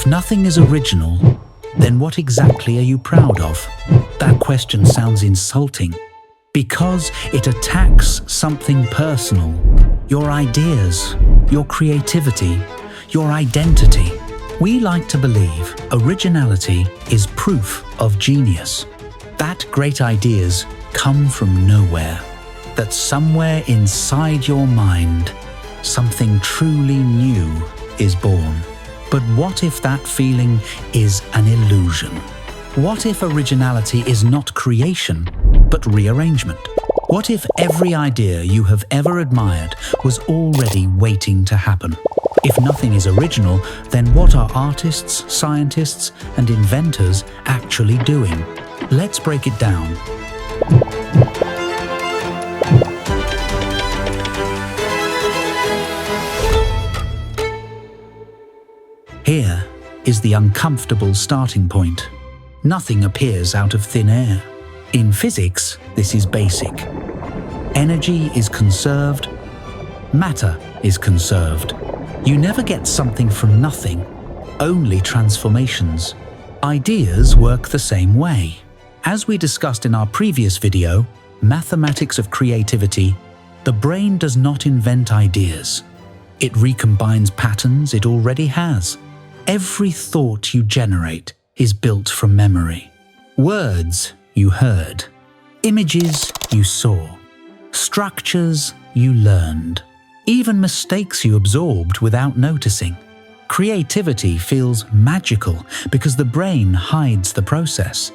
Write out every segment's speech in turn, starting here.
nothing is original, then what exactly are you proud of? That question sounds insulting because it attacks something personal, your ideas, your creativity, your identity. We like to believe originality is proof of genius, that great ideas come from nowhere, that somewhere inside your mind, something truly new is born. But what if that feeling is an illusion? What if originality is not creation, but rearrangement? What if every idea you have ever admired was already waiting to happen? If nothing is original, then what are artists, scientists, and inventors actually doing? Let's break it down. Here is the uncomfortable starting point. Nothing appears out of thin air. In physics, this is basic. Energy is conserved, matter is conserved. You never get something from nothing, only transformations. Ideas work the same way. As we discussed in our previous video, Mathematics of Creativity, the brain does not invent ideas. It recombines patterns it already has. Every thought you generate is built from memory. Words you heard, images you saw, structures you learned, even mistakes you absorbed without noticing. Creativity feels magical because the brain hides the process.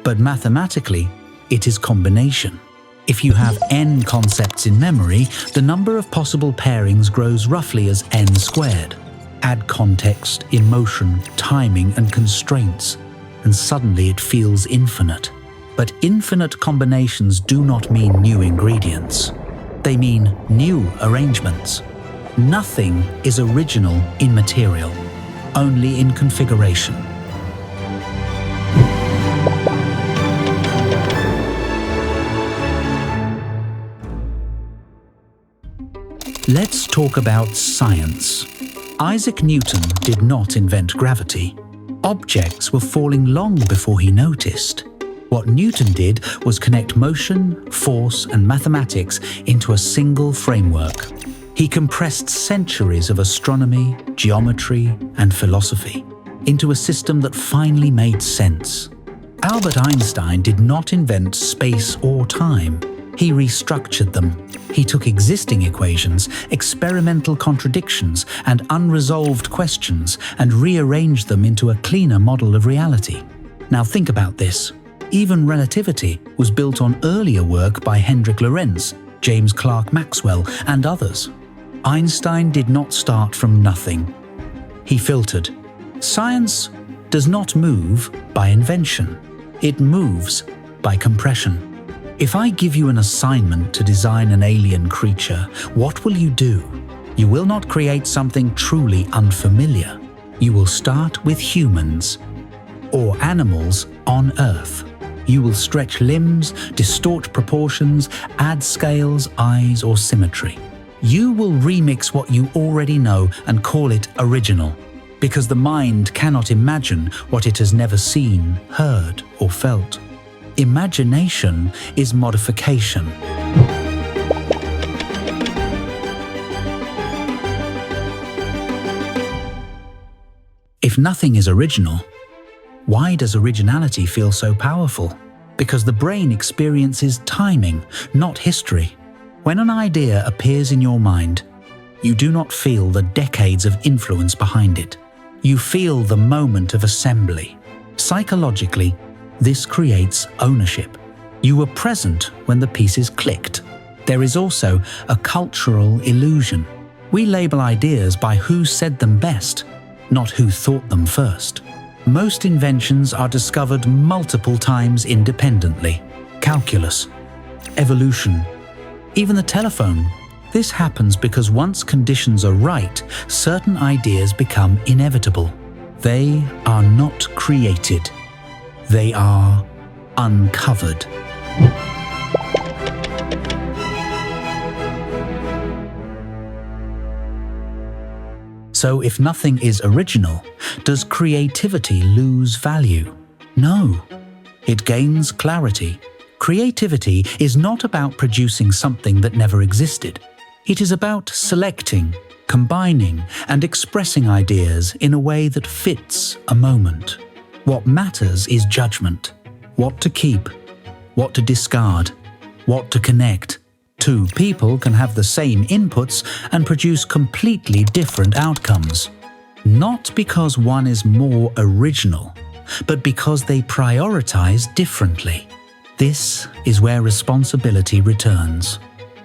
But mathematically, it is combination. If you have n concepts in memory, the number of possible pairings grows roughly as n squared. Add context, emotion, timing, and constraints, and suddenly it feels infinite. But infinite combinations do not mean new ingredients. They mean new arrangements. Nothing is original in material, only in configuration. Let's talk about science. Isaac Newton did not invent gravity. Objects were falling long before he noticed. What Newton did was connect motion, force, and mathematics into a single framework. He compressed centuries of astronomy, geometry, and philosophy into a system that finally made sense. Albert Einstein did not invent space or time. He restructured them. He took existing equations, experimental contradictions, and unresolved questions and rearranged them into a cleaner model of reality. Now think about this. Even relativity was built on earlier work by Hendrik Lorentz, James Clerk Maxwell, and others. Einstein did not start from nothing. He filtered. Science does not move by invention. It moves by compression. If I give you an assignment to design an alien creature, what will you do? You will not create something truly unfamiliar. You will start with humans or animals on Earth. You will stretch limbs, distort proportions, add scales, eyes, or symmetry. You will remix what you already know and call it original, because the mind cannot imagine what it has never seen, heard, or felt. Imagination is modification. If nothing is original, why does originality feel so powerful? Because the brain experiences timing, not history. When an idea appears in your mind, you do not feel the decades of influence behind it. You feel the moment of assembly. Psychologically, this creates ownership. You were present when the pieces clicked. There is also a cultural illusion. We label ideas by who said them best, not who thought them first. Most inventions are discovered multiple times independently. Calculus, evolution, even the telephone. This happens because once conditions are right, certain ideas become inevitable. They are not created. They are uncovered. So if nothing is original, does creativity lose value? No. It gains clarity. Creativity is not about producing something that never existed. It is about selecting, combining, and expressing ideas in a way that fits a moment. What matters is judgment. What to keep, what to discard, what to connect. Two people can have the same inputs and produce completely different outcomes. Not because one is more original, but because they prioritize differently. This is where responsibility returns.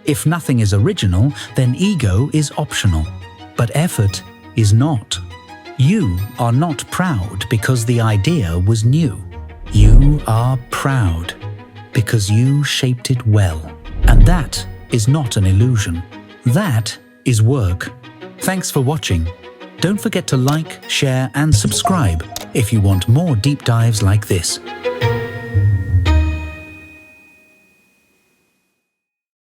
If nothing is original, then ego is optional, but effort is not. You are not proud because the idea was new. You are proud because you shaped it well. And that is not an illusion. That is work. Thanks for watching. Don't forget to like, share, and subscribe if you want more deep dives like this.